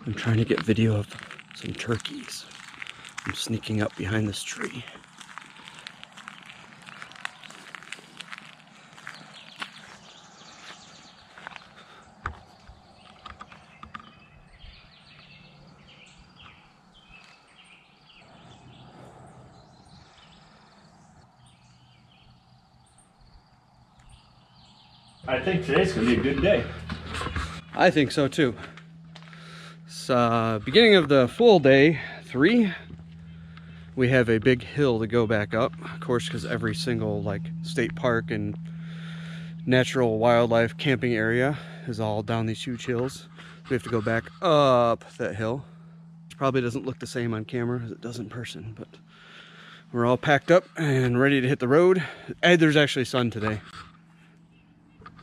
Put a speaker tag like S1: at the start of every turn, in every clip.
S1: I'm trying to get video of some turkeys. I'm sneaking up behind this tree.
S2: I think today's gonna be a good day.
S1: I think so too. It's beginning of the full day 3. We have a big hill to go back up, of course, because every single like state park and natural wildlife camping area is all down these huge hills. We have to go back up that hill. It probably doesn't look the same on camera as it does in person, but we're all packed up and ready to hit the road. And there's actually sun today.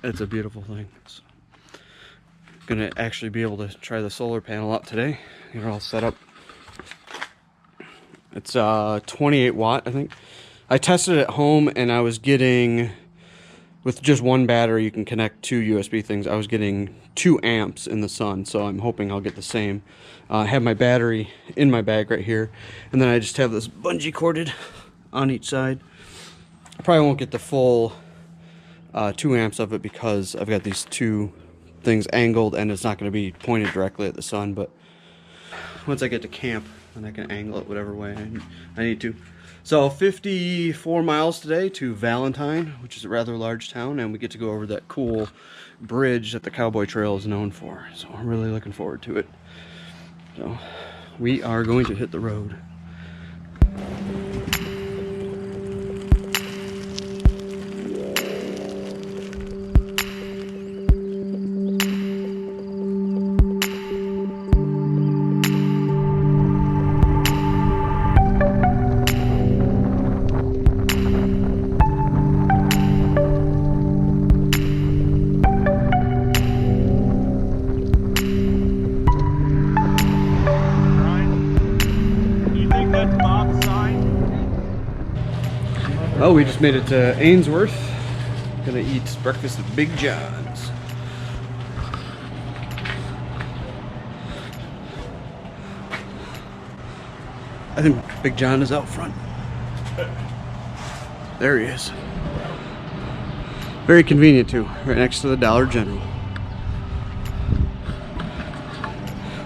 S1: It's a beautiful thing. So, gonna actually be able to try the solar panel out today. Get it all set up. It's 28 watt, I think. I tested it at home and I was getting, with just one battery you can connect 2 USB things, I was getting 2 amps in the sun, so I'm hoping I'll get the same. I have my battery in my bag right here, and then I just have this bungee corded on each side. I probably won't get the full 2 amps of it because I've got these 2 things angled and it's not going to be pointed directly at the sun, but once I get to camp then I can angle it whatever way I need to. So 54 miles today to Valentine, which is a rather large town, and we get to go over that cool bridge that the Cowboy Trail is known for, so I'm really looking forward to it. So we are going to hit the road. Oh, we just made it to Ainsworth. Gonna eat breakfast at Big John's. I think Big John is out front. There he is. Very convenient too, right next to the Dollar General.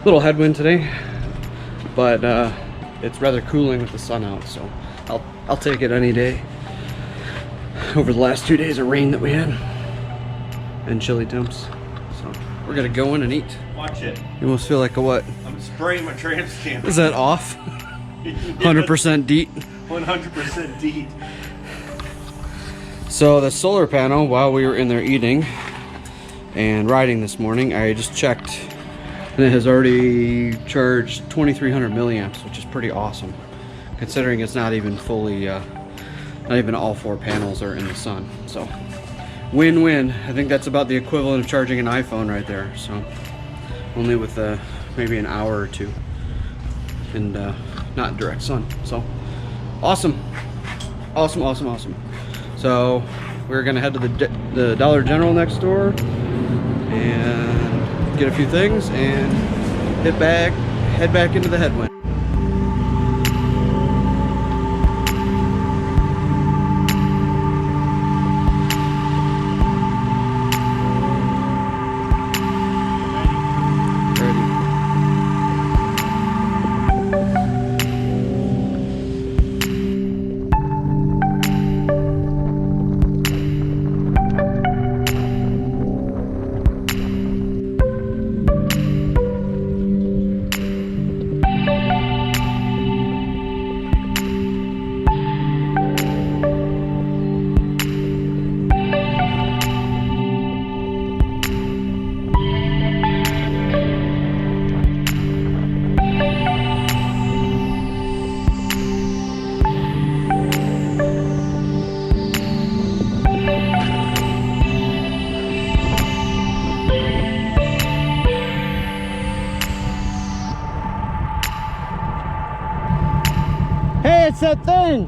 S1: Little headwind today, but it's rather cooling with the sun out, so I'll take it any day. Over the last 2 days of rain that we had and chilly temps, so we're gonna go in and eat.
S2: Watch it.
S1: You almost feel like a what?
S2: I'm spraying my tramp stamp.
S1: Is that off? 100% DEET.
S2: 100% DEET.
S1: So the solar panel, while we were in there eating and riding this morning, I just checked and it has already charged 2300 milliamps, which is pretty awesome considering it's not even fully not even all 4 panels are in the sun. So win-win. I think that's about the equivalent of charging an iPhone right there, so only with maybe an hour or 2 and not direct sun. So awesome, awesome, awesome, awesome. So we're gonna head to the Dollar General next door and get a few things and head back into the headwind. It's that thing.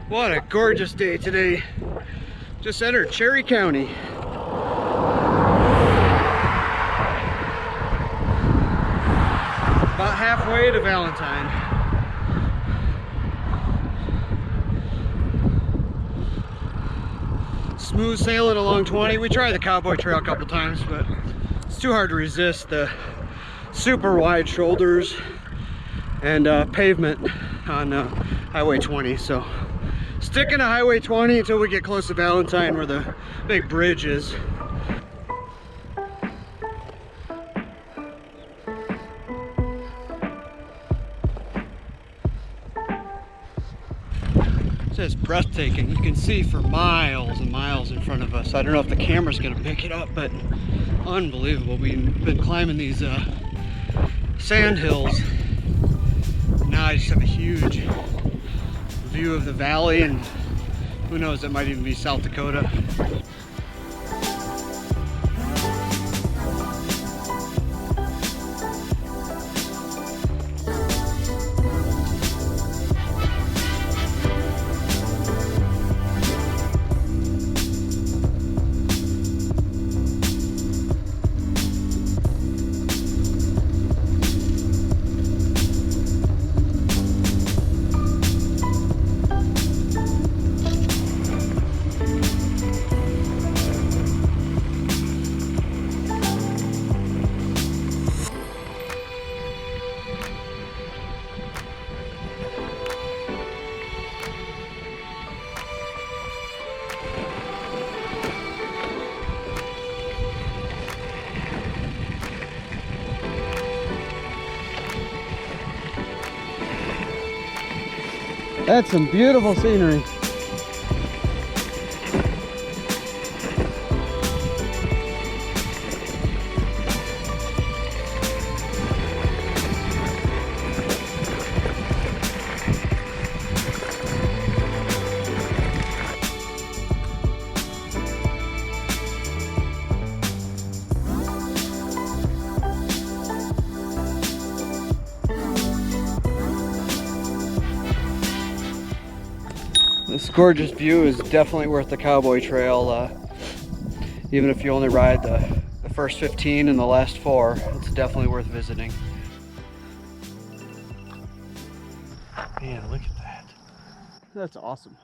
S1: What a gorgeous day today. Just entered Cherry County. About halfway to Valentine. Smooth sailing along 20. We tried the Cowboy Trail a couple times, but it's too hard to resist the super wide shoulders and pavement on Highway 20. So sticking to Highway 20 until we get close to Valentine where the big bridge is. It's just breathtaking. You can see for miles and miles in front of us. I don't know if the camera's gonna pick it up, but unbelievable. We've been climbing these sand hills. Now I just have a huge view of the valley, and who knows, it might even be South Dakota. That's some beautiful scenery. This gorgeous view is definitely worth the Cowboy Trail. Even if you only ride the first 15 and the last 4, it's definitely worth visiting. Man, look at that. That's awesome.